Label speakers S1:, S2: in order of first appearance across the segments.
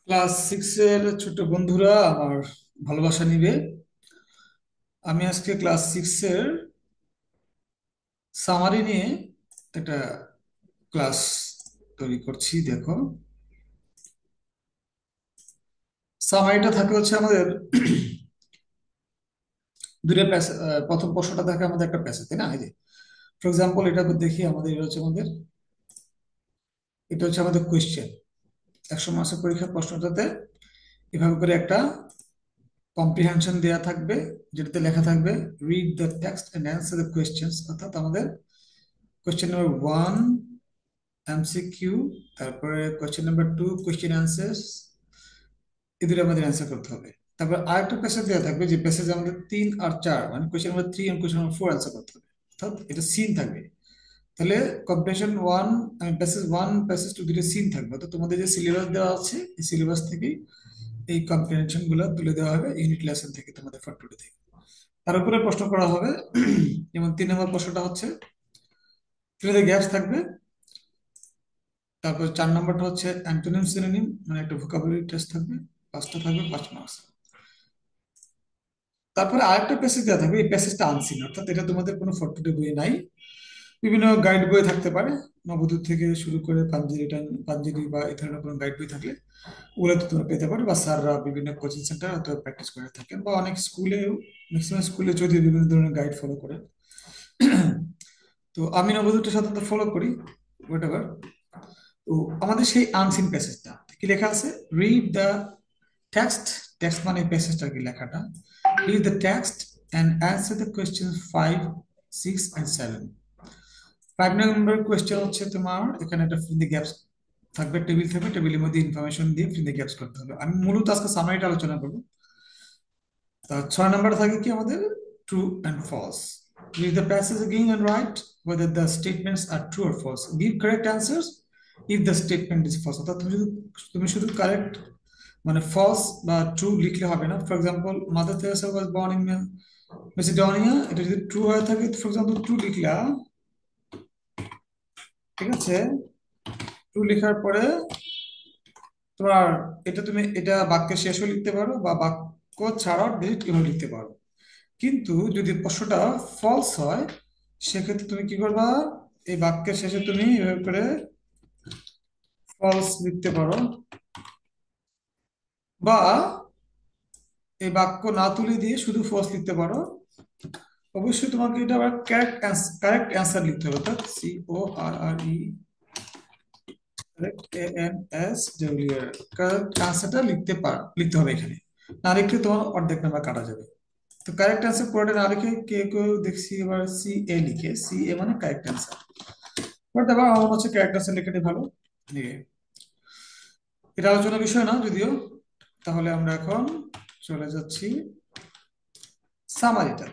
S1: Class six এর ছোট বন্ধুরা আমার ভালোবাসা নিবে। আমি আজকে ক্লাস সিক্স এর সামারি নিয়ে একটা ক্লাস তৈরি করছি। দেখো, সামারিটা থাকে হচ্ছে আমাদের দুটো প্যাসেজ। প্রথম প্রশ্নটা থাকে আমাদের একটা প্যাসেজ, তাই না? এই যে ফর এক্সাম্পল এটা দেখি, এটা হচ্ছে আমাদের কোয়েশ্চেন। 100 মার্কসের পরীক্ষার প্রশ্নটাতে এভাবে করে একটা কম্প্রিহেনশন দেয়া থাকবে, যেটাতে লেখা থাকবে read the text and answer the questions. অর্থাৎ আমাদের কোয়েশ্চেন নাম্বার ওয়ান এমসিকিউ, তারপরে question number two question answers, এই দুটো আমাদের অ্যান্সার করতে হবে। তারপর আরেকটা প্যাসেজ দেওয়া থাকবে, যে প্যাসেজে আমাদের তিন আর চার, মানে কোয়েশ্চেন নাম্বার থ্রি এবং কোয়েশ্চেন নাম্বার ফোর অ্যান্সার করতে হবে। অর্থাৎ এটা সিন থাকবে। তাহলে comprehension one, passage one passage two দুটো সিন থাকবে। তো তোমাদের যে সিলেবাস দেওয়া আছে, এই সিলেবাস থেকেই এই কম্প্রিহেনশন গুলো তুলে দেওয়া হবে, ইউনিট লেসন থেকে, তোমাদের ফর টুডে থেকে। তার উপরে প্রশ্ন করা হবে। যেমন 3 নম্বর প্রশ্নটা হচ্ছে গ্যাপস থাকবে। তারপর 4 নম্বরটা হচ্ছে অ্যান্টোনিম সিনোনিম, মানে একটা ভোকাবুলারি টেস্ট থাকবে। পাঁচটা থাকবে 5 মার্কস। তারপরে আরেকটা প্যাসেজ দেওয়া থাকবে, এই প্যাসেজটা আনসিন, অর্থাৎ এটা তোমাদের কোনো ফটোতে বই নাই। বিভিন্ন গাইড বই থাকতে পারে, নবদূত থেকে শুরু করে পাঞ্জেরি বা এই ধরনের কোনো গাইড বই থাকলে ওগুলো তো তোমরা পেতে পারো, বা স্যাররা বিভিন্ন কোচিং সেন্টার হয়তো প্র্যাকটিস করে থাকেন, বা অনেক স্কুলেও, ম্যাক্সিমাম স্কুলে যদি বিভিন্ন ধরনের গাইড ফলো করে। তো আমি নবদূতটা সাধারণত ফলো করি, হোয়াট এভার। তো আমাদের সেই আনসিন প্যাসেজটা কি লেখা আছে, রিড দ্য টেক্সট। টেক্সট মানে প্যাসেজটা কি, লেখাটা। Read the text and answer the question five, six and seven. 5 number question হচ্ছে তোমার, এখানে একটা ফিল দ্য গ্যাপস থাকবে, টেবিল থাকবে, টেবিলের মধ্যে ইনফরমেশন দিয়ে ফিল দ্য গ্যাপস করতে হবে। আমি মূলত আজকে সামারিটা আলোচনা করবো। তা 6 নম্বর থাকে কি আমাদের, true and false. Read the passage again and write whether the statements are true or false. Give correct answers if the statement is false. অর্থাৎ তুমি শুধু কারেক্ট, মানে ফলস বা ট্রু লিখলে হবে না। For example, mother Teresa was born in Macedonia, এটা যদি ট্রু হয়ে থাকে, ফর এক্সাম্পল ট্রু লিখলা, ঠিক আছে। ট্রু লেখার পরে তোমার এটা বাক্যের শেষও লিখতে পারো, বা বাক্য ছাড়াও ডিলিট করে লিখতে পারো। কিন্তু যদি প্রশ্নটা ফলস হয়, সেক্ষেত্রে তুমি কি করবা, এই বাক্যের শেষে তুমি এভাবে করে ফলস লিখতে পারো, বা এই বাক্য না তুলে দিয়ে শুধু ফলস লিখতে পারো। অবশ্যই তোমাকে এটা আবার কারেক্ট অ্যান্সার লিখতে হবে, অর্থাৎ CORRE, কারেক্ট ANSWER, কারেক্ট অ্যান্সারটা লিখতে হবে এখানে। না লিখলে তোমার অর্ধেক নাম্বার কাটা যাবে। তো কারেক্ট অ্যান্সার পুরোটা না লিখে কেউ দেখছি এবার লিখে, মানে কারেক্ট অ্যান্সার। বাট আবার আমার মনে হচ্ছে কারেক্ট অ্যান্সার লেখাটাই ভালো। নিয়ে এটা আলোচনার বিষয় না যদিও। তাহলে আমরা এখন চলে যাচ্ছি সামারিটা।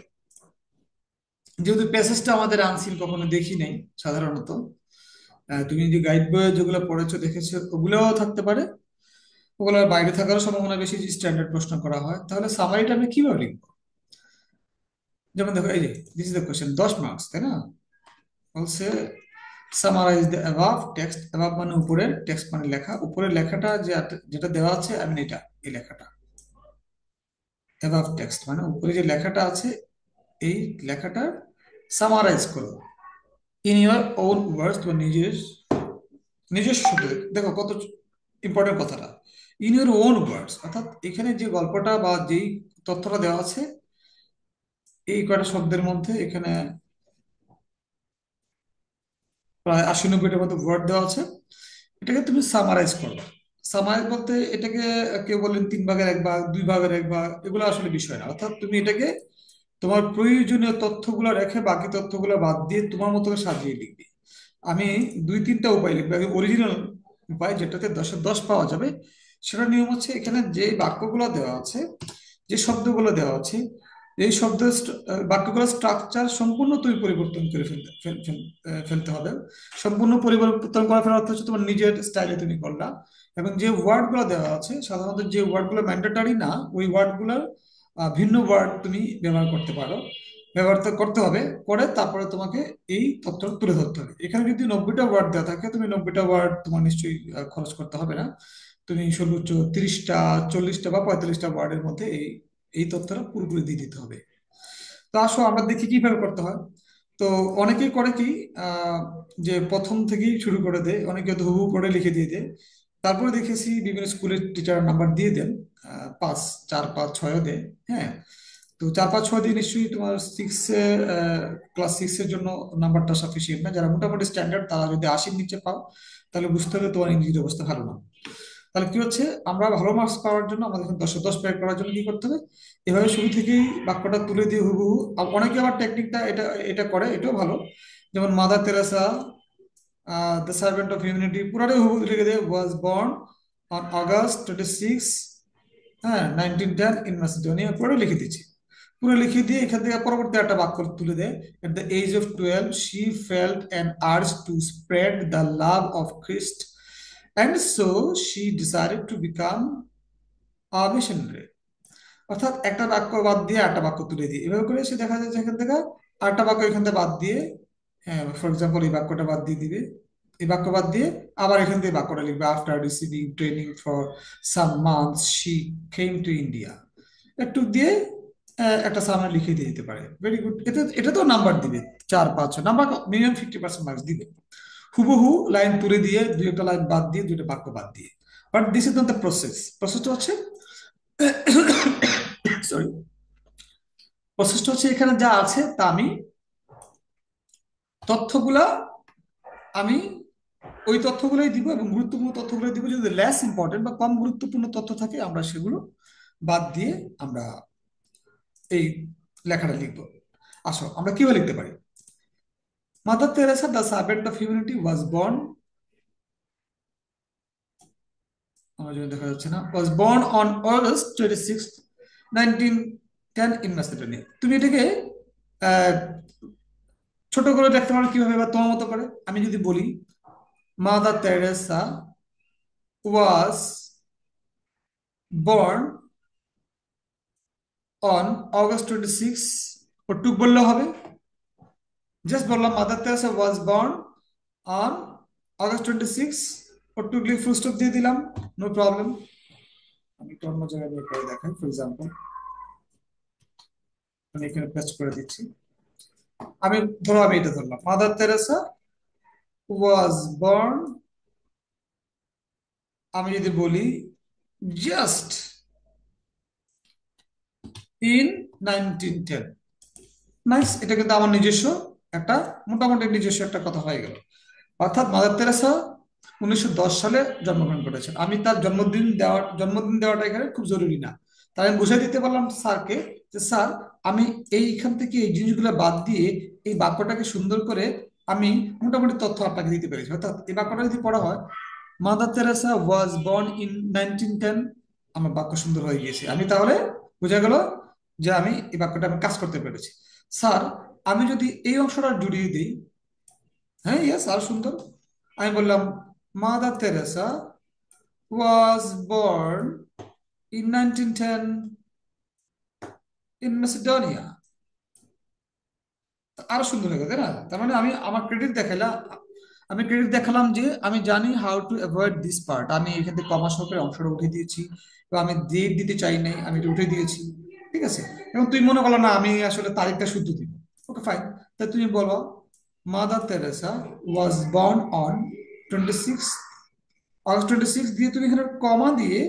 S1: যেহেতু প্যাসেজটা আমাদের আনসিন, কখনো দেখি নাই সাধারণত। তুমি যে গাইড বইয়ে যেগুলো পড়েছো দেখেছো, ওগুলোও থাকতে পারে। ওগুলোর বাইরে থাকারও সম্ভাবনা বেশি, যে স্ট্যান্ডার্ড প্রশ্ন করা হয়। তাহলে সামারিটা আমি কিভাবে লিখবো? যেমন দেখো, এই যে this is the question, 10 marks, তাই না? বলছে summarise the above text. Above মানে উপরের, টেক্সট মানে লেখা। উপরের লেখাটা যেটা দেওয়া আছে, আমি এটা, এই লেখাটা অ্যাবাভ টেক্সট মানে উপরে যে লেখাটা আছে, এই লেখাটার সামারাইজ করো ইন ইউর ওন ওয়ার্ডস, বা নিজস্ব শব্দে। দেখো কত ইম্পর্টেন্ট কথাটা, ইন ইউর ওন ওয়ার্ডস, অর্থাৎ এখানে যে গল্পটা বা যেই তথ্যটা দেওয়া আছে, এই কয়টা শব্দের মধ্যে এখানে প্রায় 80-90টার মতো ওয়ার্ড দেওয়া আছে। এটাকে তুমি সামারাইজ করবে। সামারাইজ বলতে এটাকে কেউ বলেন 3 ভাগের 1 ভাগ, 2 ভাগের 1 ভাগ, এগুলো আসলে বিষয় না। অর্থাৎ তুমি এটাকে তোমার প্রয়োজনীয় তথ্যগুলো রেখে বাকি তথ্যগুলো বাদ দিয়ে তোমার মতো করে সাজিয়ে লিখবে। আমি 2-3টা উপায় লিখবো। অরিজিনাল উপায়, যেটাতে 10-10 পাওয়া যাবে, সেটা নিয়ম হচ্ছে, এখানে যে বাক্যগুলো দেওয়া আছে, যে শব্দগুলো দেওয়া আছে, এই বাক্যগুলোর স্ট্রাকচার সম্পূর্ণ তুমি পরিবর্তন করে ফেলতে হবে। সম্পূর্ণ পরিবর্তন করা ফেলার অর্থ হচ্ছে তোমার নিজের স্টাইলে তুমি করলা। এবং যে ওয়ার্ডগুলো দেওয়া আছে, সাধারণত যে ওয়ার্ডগুলো ম্যান্ডেটরি না, ওই ওয়ার্ডগুলোর ভিন্ন ওয়ার্ড তুমি ব্যবহার করতে পারো, ব্যবহার তো করতে হবে। করে তারপরে তোমাকে এই তথ্য তুলে ধরতে হবে। এখানে যদি 90টা ওয়ার্ড দেওয়া থাকে, তুমি 90টা ওয়ার্ড তোমার নিশ্চয়ই খরচ করতে হবে না। তুমি সর্বোচ্চ 30টা 40টা বা 45টা ওয়ার্ডের মধ্যে এই এই তথ্যটা পুরোপুরি দিয়ে দিতে হবে। তো আসো আমরা দেখি কিভাবে করতে হয়। তো অনেকেই করে কি, আহ, যে প্রথম থেকেই শুরু করে দেয়, অনেকে তো হুবহু করে লিখে দিয়ে দেয়। তারপরে দেখেছি বিভিন্ন স্কুলের টিচার নাম্বার দিয়ে দেন, 5, 4, 5, 6ও দেয়। হ্যাঁ, তো 4, 5, 6 দিয়ে নিশ্চয়ই তোমার ক্লাস 6 এর জন্য নাম্বারটা সাফিসিয়েন্ট না। যারা মোটামুটি স্ট্যান্ডার্ড তারা যদি 80-র নিচে পাও, তাহলে বুঝতে হবে তোমার ইংরেজির অবস্থা ভালো না। তাহলে কি হচ্ছে, আমরা ভালো মার্কস পাওয়ার জন্য আমাদের এখন 10-এ 10 পেয়ার করার জন্য কি করতে হবে, এভাবে শুরু থেকেই বাক্যটা তুলে দিয়ে হুবহু। অনেকে আবার টেকনিকটা এটা এটা করে, এটাও ভালো। যেমন mother Teresa, the servant of humanity, পুরাটাই হুবহু লিখে দেয়, ওয়াজ বর্ন অন August 26, হ্যাঁ 1910 ইন ম্যাসেডোনিয়া, পুরো লিখে দিচ্ছি। পুরো লিখে দিয়ে এখান থেকে পরবর্তী একটা বাক্য তুলে দেয়, at the age of 12 she felt an urge to spread the love of Christ and so she decided to become a missionary. অর্থাৎ একটা বাক্য বাদ দিয়ে একটা বাক্য তুলে দিয়ে এভাবে করে সে দেখা যাচ্ছে এখান থেকে আরেকটা বাক্য এখান থেকে বাদ দিয়ে, হ্যাঁ ফর এক্সাম্পল এই বাক্যটা বাদ দিয়ে দিবে, এই বাক্য বাদ দিয়ে আবার এখান থেকে বাক্যটা লিখবে, after receiving training for some months she came to India, একটু দিয়ে একটা সামনে লিখে দিয়ে দিতে পারে। ভেরি গুড, এটা তো নাম্বার দিবে, 4, 5 নাম্বার, মিনিমাম 50% মার্কস দিবে। হুবহু লাইন তুলে দিয়ে দুই একটা লাইন বাদ দিয়ে দুইটা বাক্য বাদ দিয়ে। But this is not the process. প্রসেসটা হচ্ছে সরি, প্রসেসটা হচ্ছে এখানে যা আছে তা আমি তথ্যগুলা আমি ওই তথ্যগুলোই দিব, এবং গুরুত্বপূর্ণ তথ্যগুলো দিব। যদি লেস ইম্পর্টেন্ট বা কম গুরুত্বপূর্ণ তথ্য থাকে আমরা সেগুলো বাদ দিয়ে আমরা এই লেখাটা লিখবো। আসো আমরা কিভাবে লিখতে পারি। Mother Teresa the servant of humanity was born, আমার জন্য দেখা যাচ্ছে না, was born on August 26, 1910 in Macedonia. তুমি এটাকে আহ, ছোট করে দেখতে পারো কিভাবে, বা তোমার মতো করে। আমি যদি বলি mother Teresa was born on August 26, ওটুক বললে হবে। জাস্ট বললাম mother Teresa was born on August 26, ওটুক লিখে ফুল স্টপ দিয়ে দিলাম, নো প্রবলেম। আমি একটু অন্য জায়গায় বের করে দেখাই, ফর এক্সাম্পল আমি এখানে পেস্ট করে দিচ্ছি। আমি ধরো আমি এটা ধরলাম, মাদার তেরেসা ওয়াজ বর্ন, আমি যদি বলি জাস্ট ইন 1910, নাইস। এটা কিন্তু আমার নিজস্ব একটা, মোটামুটি নিজস্ব একটা কথা হয়ে গেল। অর্থাৎ মাদার তেরেসা 1910 সালে জন্মগ্রহণ করেছেন। আমি তার জন্মদিন দেওয়াটা এখানে খুব জরুরি না। তাই আমি বুঝাই দিতে পারলাম স্যারকে যে স্যার, আমি এইখান থেকে এই জিনিসগুলো বাদ দিয়ে এই বাক্যটাকে সুন্দর করে আমি মোটামুটি তথ্য আপনাকে দিতে পেরেছি। অর্থাৎ এই বাক্যটা যদি পড়া হয়, mother Teresa was born in 1910, আমার বাক্য সুন্দর হয়ে গিয়েছে। আমি তাহলে বোঝা গেল যে আমি এই বাক্যটা আমি কাজ করতে পেরেছি। স্যার, আমি যদি এই অংশটা জুড়িয়ে দিই, হ্যাঁ ইয়েস আর সুন্দর, আমি বললাম mother Teresa was born in 1910 in Macedonia, আরো সুন্দর হয়ে গেল, তাই না? তার মানে আমি আমার ক্রেডিট দেখালাম, আমি ক্রেডিট দেখালাম যে আমি জানি how to avoid this part. আমি এখান থেকে কমা সহকারে অংশটা উঠে দিয়েছি, এবং আমি ডেট দিতে চাই নাই, আমি এটা উঠে দিয়েছি। ঠিক আছে, এবং তুই মনে করলো না আমি আসলে তারিখটা শুদ্ধ দিব, ওকে ফাইন। তাই তুমি বলো mother Teresa was born on 26 August 26 দিয়ে তুমি এখানে কমা দিয়ে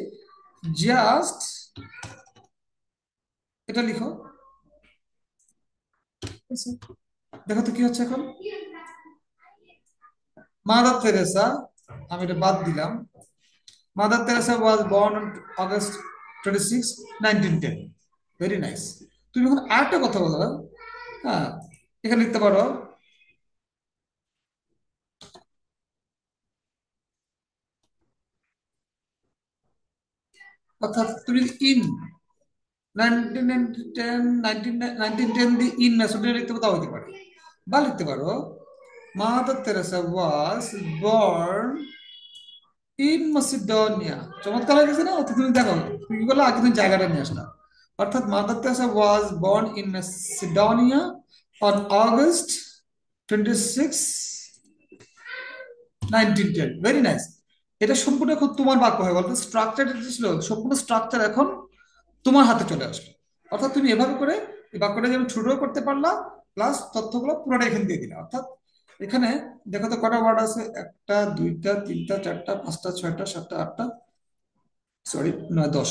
S1: জাস্ট এটা লিখো। ঠিক আছে? দেখো তো কি হচ্ছে এখন, মাদার তেরেসা, আমি এটা বাদ দিলাম, mother Teresa was born on August 26, 1910। Very nice. তুমি এখন আরেকটা কথা বলো, হ্যাঁ এখানে লিখতে পারো, অর্থাৎ তুমি ইন 1910 দিয়ে ইন মেসোডে লিখতে পারো, তাও হতে পারে। বা লিখতে পারো Mother Teresa was born in Macedonia. চমৎকার হয়ে গেছে না? অর্থাৎ তুমি দেখো তুমি কি করলে, আগে তুমি জায়গাটা নিয়ে আসলা। অর্থাৎ Mother Teresa was born in Macedonia on August 26, 1910। Very nice. এটা সম্পূর্ণ এখন তোমার বাক্য হয়ে বলতো, স্ট্রাকচার যেটা ছিল সম্পূর্ণ স্ট্রাকচার এখন তোমার হাতে চলে আসলো। অর্থাৎ তুমি এভাবে করে এই বাক্যটা যেমন ছোটও করতে পারলা, প্লাস তথ্যগুলো পুরোটা এখানে দিয়ে দিলা। অর্থাৎ এখানে দেখো তো কটা ওয়ার্ড আছে, একটা দুইটা তিনটা চারটা পাঁচটা ছয়টা সাতটা আটটা, সরি নয় দশ,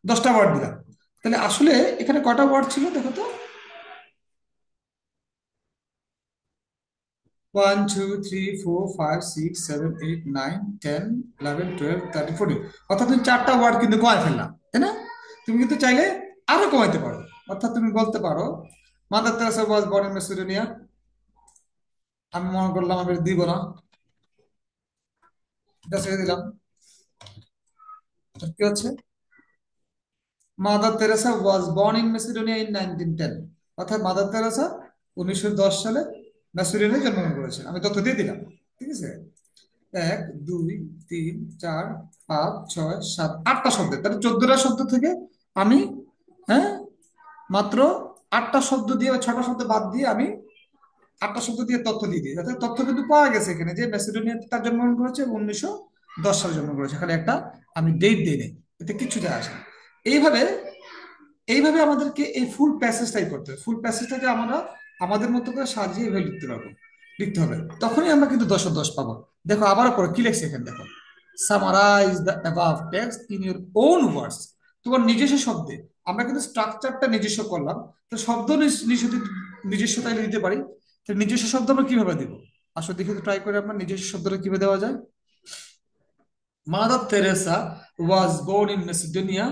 S1: 10টা ওয়ার্ড দিলাম। তাহলে আসলে এখানে কটা ওয়ার্ড ছিল দেখো তো, 1 2 3 4 5 6 7 8 9 10 11 12 13 14, অর্থাৎ তুমি 4টা ওয়ার্ড কিন্তু কমায় ফেললাম, তাই না? তুমি কিন্তু চাইলে আরো কমাইতে পারো। অর্থাৎ তুমি বলতে পারো Mother Teresa was born in Macedonia. আমি মনে করলাম আমি এটা দিব না, এটা ছেড়ে দিলাম। কি হচ্ছে, mother Teresa was born in Macedonia in 1910, অর্থাৎ মাদার তেরেসা 1910 সালে মেসিডোনিয়ায় জন্মগ্রহণ করেছে। আমি তথ্য দিয়ে দিলাম, ঠিক আছে। 1 2 3 4 5 6 7 8টা শব্দ, তাহলে 14টা শব্দ থেকে আমি, হ্যাঁ, মাত্র 8টা শব্দ দিয়ে বা 6টা শব্দ বাদ দিয়ে আমি 8টা শব্দ দিয়ে তথ্য দিয়ে দিই। অর্থাৎ তথ্য কিন্তু পাওয়া গেছে এখানে যে মেসিডোনিয়াতে তার জন্মগ্রহণ করেছে এবং 1910 সালে জন্মগ্রহণ করেছে, খালি একটা আমি ডেট দিই নাই, এতে কিচ্ছু যায় আসে না। এইভাবে এইভাবে আমাদেরকে এই ফুল প্যাসেজটাই করতে হবে। ফুল প্যাসেজটাকে আমরা আমাদের মতো করে সাজিয়ে এভাবে লিখতে পারবো, লিখতে হবে, তখনই আমরা কিন্তু 10 10 পাবো। দেখো আবারও পরে কি লেখছে এখানে, দেখো summarise the above text in your own words, তোমার নিজস্ব শব্দে। আমরা কিন্তু স্ট্রাকচারটা নিজস্ব করলাম, তো শব্দ নিজস্বতায় দিতে পারি। তো নিজস্ব শব্দ আমরা কিভাবে দিব, আসলে দেখে ট্রাই করে আমরা নিজস্ব শব্দটা কিভাবে দেওয়া যায়। Mother Teresa was born in Macedonia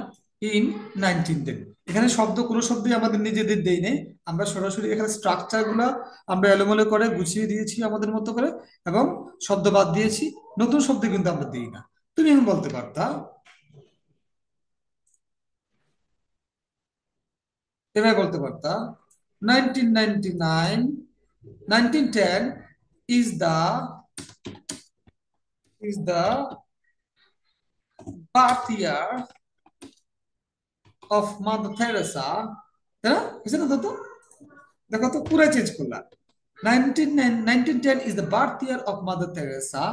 S1: in 1910। এখানে শব্দ কোনো শব্দই আমাদের নিজেদের দেই নেই, আমরা সরাসরি এখানে স্ট্রাকচার গুলা আমরা এলোমেলো করে গুছিয়ে দিয়েছি আমাদের মতো করে, এবং শব্দ বাদ দিয়েছি, নতুন শব্দ কিন্তু আমরা দিই না। তুমি এখন বলতে পারতা, এভাবে বলতে পারতা 1999 1910 is the is the birth year of mother Teresa, তাই না? বুঝছে না তো? দেখো তো পুরাই চেঞ্জ করলাম। 1910 is the birth year of Mother Teresa.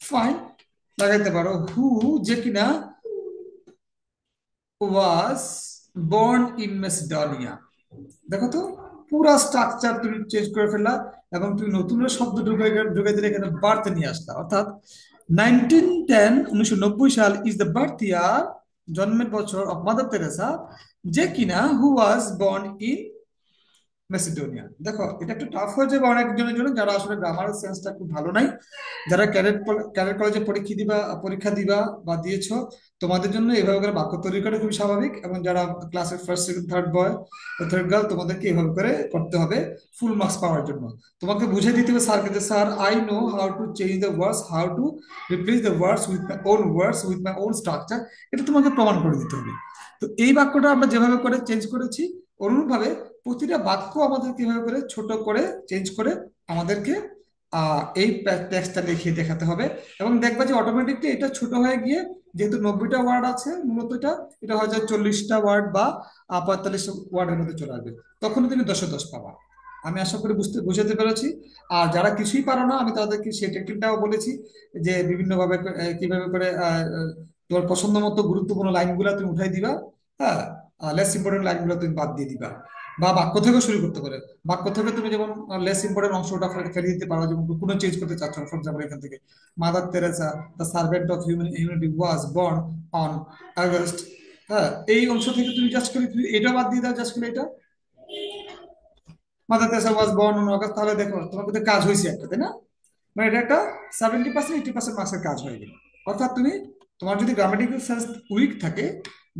S1: Fine, লাগাইতে পারো হু, যে কিনা ওয়াজ বর্ন ইন মেসিডোনিয়া। দেখো তো পুরা স্ট্রাকচার তুমি চেঞ্জ করে ফেললা, এবং তুমি নতুন শব্দ ঢুকাই দিলে এখানে বার্থ নিয়ে আসলা। অর্থাৎ 1910 সাল ইজ দ্য বার্থ ইয়ার, জন্মের বছর অফ মাদার তেরেসা, যে কিনা হু ওয়াজ বর্ন ইন মেসিডোনিয়া। দেখো এটা একটু টাফ হয়ে যাবে অনেকজনের জন্য যারা আসলে গ্রামার সেন্সটা খুব ভালো নাই, যারা ক্যাডেট কলেজে পরীক্ষা দিবা বা দিয়েছো, তোমাদের জন্য এভাবে করে বাক্য তৈরি করা খুবই স্বাভাবিক। এবং যারা ক্লাসের ফার্স্ট সেকেন্ড থার্ড বয় থার্ড গার্ল, তোমাদেরকে এভাবে করে করতে হবে ফুল মার্কস পাওয়ার জন্য। তোমাকে বুঝিয়ে দিতে হবে স্যারকে যে sir I know how to change the words, how to replace the words with my own words with my own structure, এটা তোমাকে প্রমাণ করে দিতে হবে। তো এই বাক্যটা আমরা যেভাবে করে চেঞ্জ করেছি, অনুরূপভাবে প্রতিটা বাক্য আমাদের কিভাবে করে ছোট করে চেঞ্জ করে আমাদেরকে এই টেক্সটটা লিখিয়ে দেখাতে হবে। এবং দেখবা যে অটোমেটিকলি এটা ছোট হয়ে গিয়ে, যেহেতু 90টা ওয়ার্ড আছে মূলত, এটা এটা হয়তো 40টা ওয়ার্ড বা 45 ওয়ার্ডের মধ্যে চলে আসবে। তখন তুমি 10 10 পাবা। আমি আশা করি বুঝাতে পেরেছি। আর যারা কিছুই পারো না, আমি তাদেরকে সেই টেকনিকটাও বলেছি, যে বিভিন্ন ভাবে কিভাবে করে তোমার পছন্দ মতো গুরুত্বপূর্ণ লাইনগুলো তুমি উঠাই দিবা, হ্যাঁ, লেস ইম্পর্টেন্ট লাইনগুলো তুমি বাদ দিয়ে দিবা। বা বাক্য থেকে শুরু করতে পারে, বাক্য থেকে তুমি যেমন লেস ইম্পর্টেন্ট অংশটা ফেলে দিতে পারো, যেমন কোনো চেঞ্জ করতে চাচ্ছ না। ফর এক্সাম্পল এখান থেকে mother Teresa the servant of humanity was born on August, হ্যাঁ, এই অংশ থেকে তুমি জাস্ট করে তুমি এটা বাদ দিয়ে দাও, জাস্ট করে এটা mother Teresa was born on August, তাহলে দেখো তোমার কিন্তু কাজ হয়েছে একটা, তাই না? মানে এটা একটা 70% 80% মার্কসের কাজ হয়ে গেল। অর্থাৎ তুমি, তোমার যদি গ্রামাটিক্যাল সেন্স উইক থাকে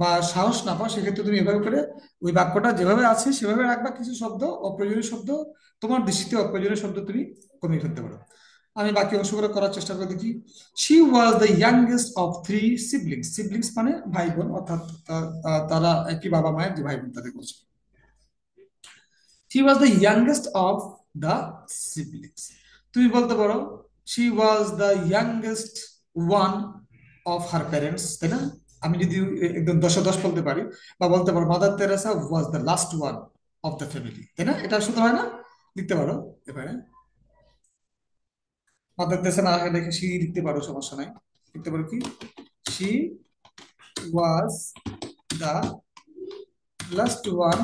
S1: বা সাহস না পাও, সেক্ষেত্রে তুমি এভাবে করে ওই বাক্যটা যেভাবে আছে সেভাবে রাখবা, কিছু শব্দ অপ্রয়োজনীয় শব্দ, তোমার দৃষ্টিতে অপ্রয়োজনীয় শব্দ তুমি কমিয়ে ফেলতে পারো। আমি বাকি অংশগুলো করার চেষ্টা করে দেখি। She was the youngest of 3 siblings, siblings মানে ভাই বোন, অর্থাৎ তারা একই বাবা মায়ের যে ভাই বোন তাদের বলছে। She was the youngest of the siblings. তুমি বলতে পারো she was the youngest one of her parents, তাই না? আমি যদি একদম 10 10 বলতে পারি, বা বলতে পারো Mother Teresa was the last one of the family, তাই না? এটা শুধু হয় না, লিখতে পারো এবারে। মাদার তেরেসা না লিখে she লিখতে পারো, সমস্যা নাই। লিখতে পারো কি, she was the last one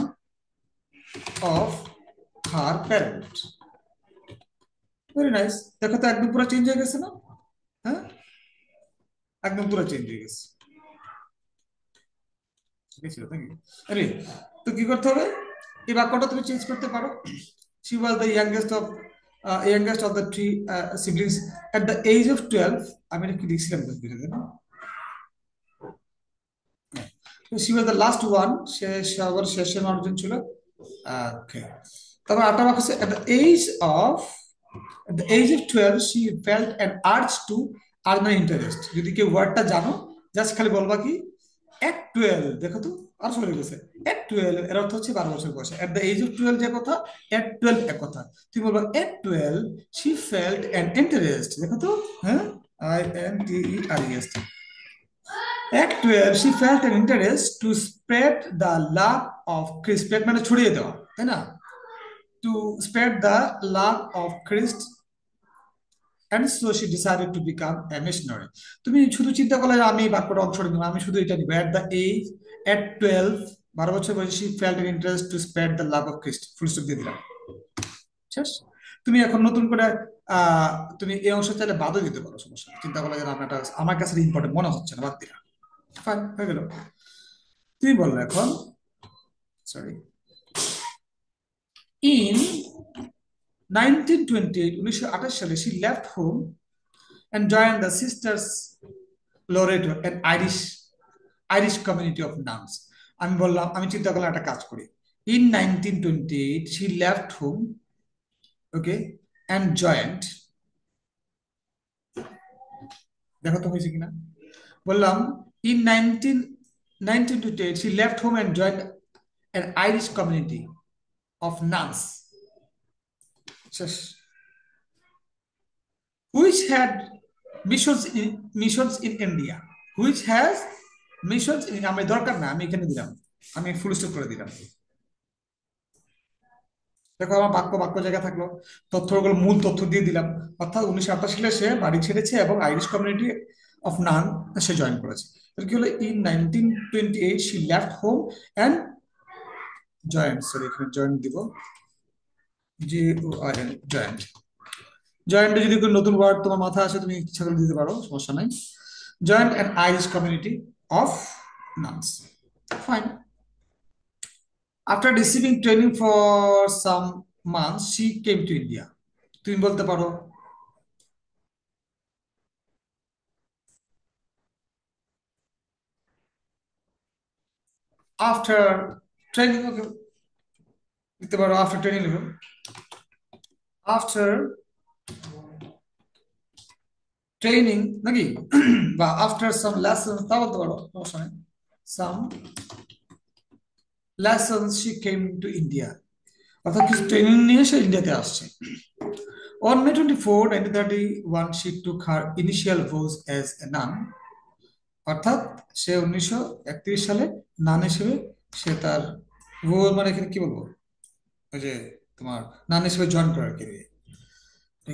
S1: of her parent. Very nice. দেখো তো একদম পুরো চেঞ্জ হয়ে গেছে না? হ্যাঁ, একদম পুরো চেঞ্জ হয়ে গেছে। ঠিক আছে, থ্যাংক ইউ। আরে, তো কি করতে হবে, এই বাক্যটা তুমি চেঞ্জ করতে পারো। She was the youngest of the three siblings at the age of 12। আমি এটা কি লিখছিলাম তো বুঝে দেন। She was the last one, সে সবার শেষে মানুষজন ছিল। ওকে, তারপর আটটা বাক্য হচ্ছে at the age of 12 she felt an urge to earn an interest। যদি কেউ ওয়ার্ডটা জানো, জাস্ট খালি বলবা কি at 12। দেখো তো, আর চলে গেছে। at 12 এর অর্থ হচ্ছে 12 বছর বয়সে। at the age of 12 যে কথা, at 12 এক কথা। তুমি বলবা at 12 she felt an interest। দেখো তো, হ্যাঁ, INTEREST। at 12 she felt an interest to spread the love of Christ। spread মানে ছড়িয়ে দেওয়া, তাই না? to spread the love of Christ, and so she decided to become a missionary। তুমি শুধু চিন্তা করলে যে আমি এই বাক্যটা অংশটা নিব, আমি শুধু এটা নিব, at the age, at 12, 12 বছর বয়সে she felt an interest to spread the love of Christ, full stop দিয়ে দিলাম, শেষ। তুমি এখন নতুন করে আহ তুমি এই অংশ চাইলে বাদও দিতে পারো, সমস্যা নেই। চিন্তা করলে যে না, আমার কাছে ইম্পর্টেন্ট মনে হচ্ছে না, বাদ দিলাম, ফাইন, হয়ে গেল। তুমি বললো এখন, সরি, ইন 1928, 1928 সালে she left home and joined the Sisters Loreto, an Irish community of nuns। আমি বললাম, আমি চিন্তা করলাম একটা কাজ করি। In 1928 she left home, okay, and joined, দেখো তো হয়েছে কিনা। বললাম in 1928 she left home and joined an Irish community of nuns, শেষ, which had missions in India, which has missions in, আমি দরকার না, আমি এখানে দিলাম, আমি ফুল স্টপ করে দিলাম। দেখো আমার বাক্য বাক্য জায়গা থাকলো, তথ্যগুলো মূল তথ্য দিয়ে দিলাম। অর্থাৎ 1928 সালে সে বাড়ি ছেড়েছে এবং Irish community of naan say join করেছে। তাহলে কি হলো, in 1928 she left home and joint, sorry এখানে জয়েন্ট দিব, JOIN, জয়েন্ট। জয়েন্টে যদি কোনো নতুন ওয়ার্ড তোমার মাথায় আসে তুমি ইচ্ছা করে দিতে পারো, সমস্যা নাই। Joined an Irish community of nuns, fine. After receiving training for some months she came to India. তুমি বলতে পারো আফটার ট্রেনিং, ওকে, দিতে পারো আফটার ট্রেনিং লিখো, আফটার ট্রেনিং নাকি, বা আফটার সাম লেসন, তা বলতে পারো, সমস্যা নেই। Some lesson she came to India, অর্থাৎ কিছু ট্রেনিং নিয়ে সে ইন্ডিয়াতে আসছে। On May 24, 1931, she took her initial vows as a nun। অর্থাৎ সে 1931 সালে নান হিসেবে সে তার ভোজ, মানে এখানে কি বলবো, ওই যে তোমার নান হিসেবে জয়েন করার কি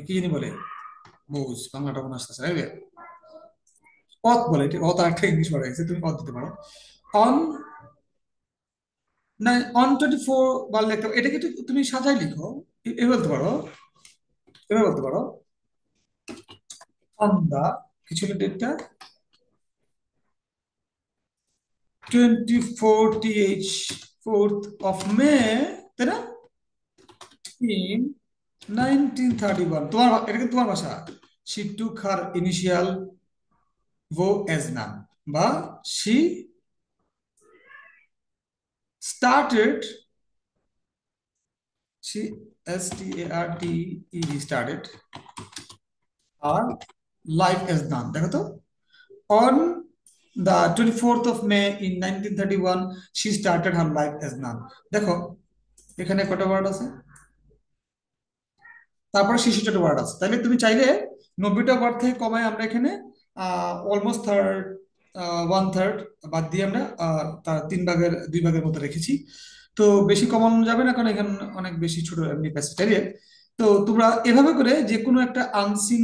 S1: কি জানি বলে, ভোজ বাংলাটা মনে আসতেছে না, এই যে অত বলে, এটা অত একটা ইংলিশ ওয়ার্ড আছে, তুমি অত দিতে পারো। অন না, on 24 বললে একটা, এটাকে তুমি সাজাই লিখো, এ বলতে পারো, এভাবে বলতে পারো, অন দা, কিছু ডেটটা 4th of May, তাই না, in 1931, তোমার এটা কিন্তু তোমার ভাষা। she took her initial vow as nun, বা she started, she started her life as nun। দেখো তো, on the 24th of May in 1931 she started her life as nun। দেখো এখানে কটা ওয়ার্ড আছে, তারপরে 66টা ওয়ার্ড আছে, তাহলে তুমি চাইলে 90টা ওয়ার্ড থেকে কমায় আমরা এখানে অলমোস্ট থার্ড, 1/3 বাদ দিয়ে আমরা তার 3/2 মতো রেখেছি। তো বেশি কমানো যাবে না, কারণ এখানে অনেক বেশি ছোট এমনি প্যাসেজ। তো তোমরা এভাবে করে যে কোনো একটা আনসিন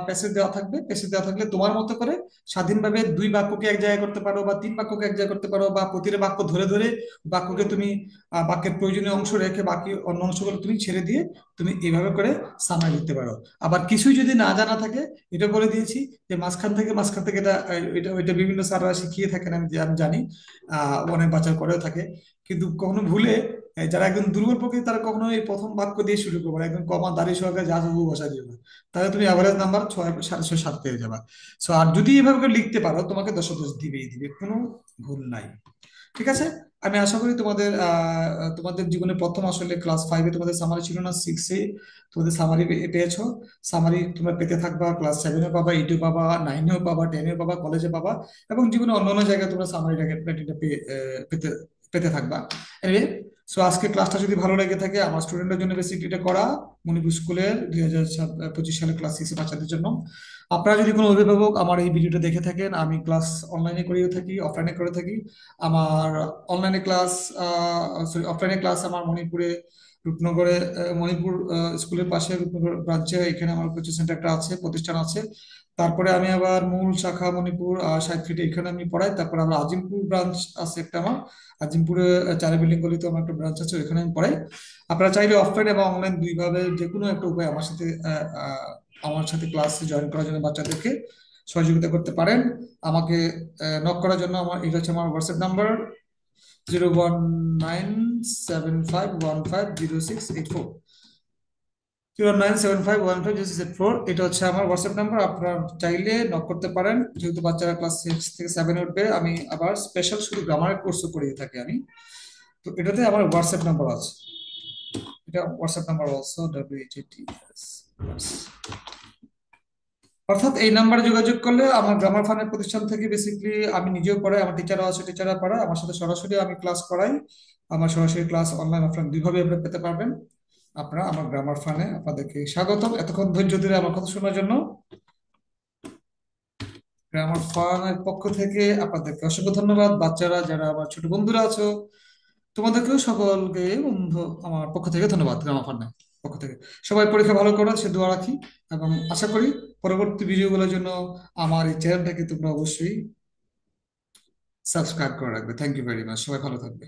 S1: প্যাসেজ দেওয়া থাকবে, প্যাসেজ দেওয়া থাকলে তোমার মতো করে স্বাধীনভাবে দুই বাক্যকে এক জায়গায় করতে পারো বা তিন বাক্যকে এক জায়গায় করতে পারো, বা প্রতিটা বাক্য ধরে ধরে বাক্যকে তুমি বাক্যের প্রয়োজনীয় অংশ রেখে বাকি অন্য অংশগুলো তুমি ছেড়ে দিয়ে তুমি এইভাবে করে সামারি লিখতে পারো। আবার কিছুই যদি না জানা থাকে, এটা বলে দিয়েছি যে মাঝখান থেকে এটা এটা এটা বিভিন্ন স্যাররা শিখিয়ে থাকেন, আমি জানি অনেক বাচ্চা করেও থাকে। কিন্তু কখনো ভুলে যারা একদম দুর্বল প্রকৃতি তারা কখনো এই প্রথম বাক্য দিয়ে শুরু করবে না, একদম কমা দাঁড়ি সহকারে যা হবু বসা দিবে, তাহলে তুমি অ্যাভারেজ নাম্বার 6, 6.5, 7 পেয়ে যাবা। সো আর যদি এভাবে করে লিখতে পারো তোমাকে 10 10 দিবেই দিবে, কোনো ভুল নাই। ঠিক আছে। আমি আশা করি তোমাদের জীবনে প্রথম আসলে ক্লাস 5-এ তোমাদের সামারি ছিল না, 6-এ তোমাদের সামারি পেয়েছো। সামারি তোমরা পেতে থাকবা, ক্লাস 7-এও পাবা, 8-এও পাবা, 9-এও পাবা, 10-এও পাবা, কলেজে পাবা, এবং জীবনে অন্যান্য জায়গায় তোমরা সামারিটাকে পেতে পেতে থাকবা। এনিওয়ে, সো আজকে ক্লাসটা যদি ভালো লেগে থাকে, আমার স্টুডেন্টের জন্য বেসিকলি এটা করা, মণিপুর স্কুলের 2025 সালে ক্লাস 6-এ বাচ্চাদের জন্য। আপনারা যদি কোনো অভিভাবক আমার এই ভিডিওটা দেখে থাকেন, আমি ক্লাস অনলাইনে করেও থাকি, অফলাইনে করে থাকি। আমার অনলাইনে ক্লাস সরি অফলাইনে ক্লাস আমার মণিপুরে, রূপনগরে, মণিপুর স্কুলের পাশে রূপনগর ব্রাঞ্চে এখানে আমার কোচিং সেন্টার একটা আছে, প্রতিষ্ঠান আছে। তারপরে আমি আবার মূল শাখা মণিপুর 60 ফিটে এখানে আমি পড়াই। তারপরে আমার আজিমপুর ব্রাঞ্চ আছে একটা আমার, আজিমপুরে চারি বিল্ডিং গলিতে আমার একটা ব্রাঞ্চ আছে, ওইখানে আমি পড়াই। আপনারা চাইলে অফলাইন এবং অনলাইন দুইভাবে যে কোনো একটা উপায় আমার সাথে ক্লাসে জয়েন করার জন্য বাচ্চাদেরকে সহযোগিতা করতে পারেন। আমাকে নক করার জন্য এটা হচ্ছে আমার হোয়াটসঅ্যাপ নাম্বার, 01975150684। 097515684, এটা হচ্ছে আমার হোয়াটসঅ্যাপ নাম্বার। আপনারা চাইলে নক করতে পারেন। যেহেতু বাচ্চারা ক্লাস 6 থেকে 7-এ উঠবে, আমি আবার স্পেশাল শুধু গ্রামারের কোর্সও করিয়ে থাকি আমি। তো এটাতে আমার হোয়াটসঅ্যাপ নাম্বার আছে, এটা হোয়াটসঅ্যাপ নাম্বার অলসো WHATS। অর্থাৎ এই নাম্বারে যোগাযোগ করলে আমার গ্রামার ফানের প্রতিষ্ঠান থেকে বেসিক্যালি আমি নিজেও পড়াই, আমার টিচারও আছে, টিচাররা পড়ায় আমার সাথে সরাসরি, আমি ক্লাস করাই। আমার সরাসরি ক্লাস অনলাইন অফলাইন দুইভাবে আপনারা পেতে পারবেন। আপনারা আমার গ্রামার ফানে আপনাদেরকে স্বাগতম, এতক্ষণ ধৈর্য ধরে আমার কথা শোনার জন্য। গ্রামার ফানের পক্ষ থেকে আপনাদেরকে অসংখ্য ধন্যবাদ। বাচ্চারা যারা আমার ছোট বন্ধুরা আছো, তোমাদেরকেও সকলকে বন্ধু আমার পক্ষ থেকে ধন্যবাদ। গ্রামার ফানের পক্ষ থেকে সবাই পরীক্ষা ভালো করো সে দোয়া রাখি, এবং আশা করি পরবর্তী ভিডিওগুলোর জন্য আমার এই চ্যানেলটাকে তোমরা অবশ্যই সাবস্ক্রাইব করে রাখবে। থ্যাংক ইউ ভেরি মাচ, সবাই ভালো থাকবে।